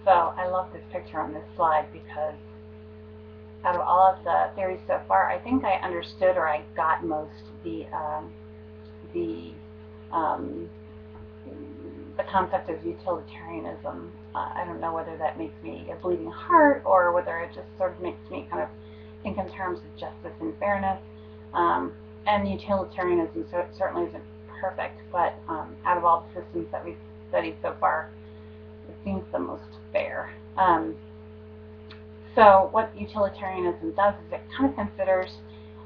So I love this picture on this slide because out of all of the theories so far, I think I understood or I got most the um, the concept of utilitarianism. I don't know whether that makes me a bleeding heart or whether it just sort of makes me kind of think in terms of justice and fairness. And utilitarianism certainly isn't perfect, but out of all the systems that we've studied so far, it seems the most fair. So what utilitarianism does is it kind of considers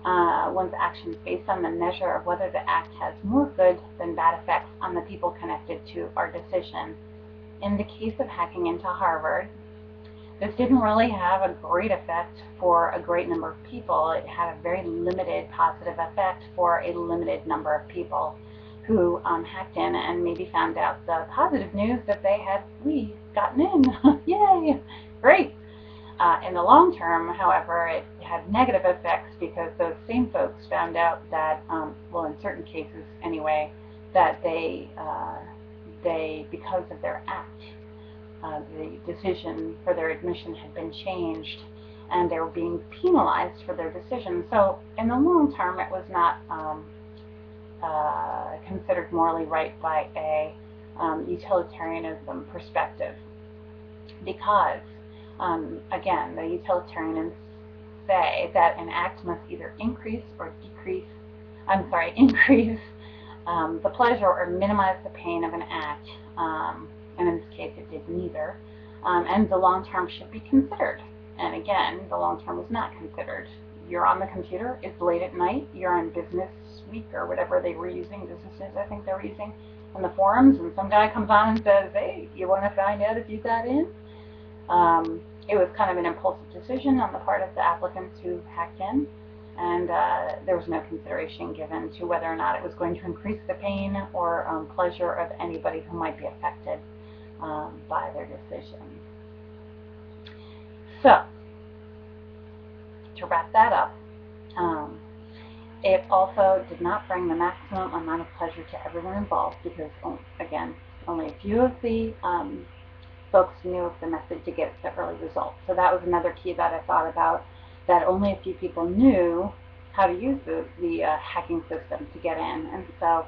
one's actions based on the measure of whether the act has more good than bad effects on the people connected to our decision. In the case of hacking into Harvard, this didn't really have a great effect for a great number of people. It had a very limited positive effect for a limited number of people who hacked in and maybe found out the positive news that they had gotten in. Yay! Great! In the long term, however, it had negative effects because those same folks found out that, well, in certain cases anyway, that because of their act, the decision for their admission had been changed and they were being penalized for their decision. So in the long term, it was not considered morally right by a utilitarianism perspective because again, the utilitarians say that an act must either increase the pleasure or minimize the pain of an act, and in this case it did neither, and the long term should be considered. And again, the long term was not considered. You're on the computer, it's late at night, you're on Business Week or whatever they were using, Business News I think they were using, on the forums, and some guy comes on and says, hey, you want to find out if you got in? It was kind of an impulsive decision on the part of the applicants who hacked in, and there was no consideration given to whether or not it was going to increase the pain or pleasure of anybody who might be affected by their decision. So, to wrap that up, it also did not bring the maximum amount of pleasure to everyone involved because, again, only a few of the folks knew of the method to get the early results. So that was another key that I thought about, that only a few people knew how to use the hacking system to get in. And so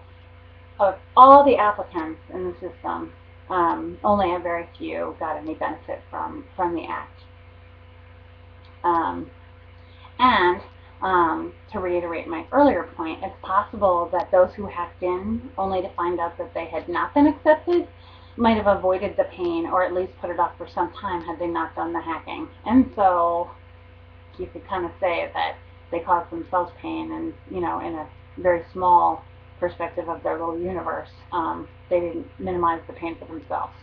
of all the applicants in the system, only a very few got any benefit from the act. To reiterate my earlier point, it's possible that those who hacked in only to find out that they had not been accepted might have avoided the pain or at least put it off for some time had they not done the hacking. And so you could kind of say that they caused themselves pain, and in a very small perspective of their little universe, they didn't minimize the pain for themselves.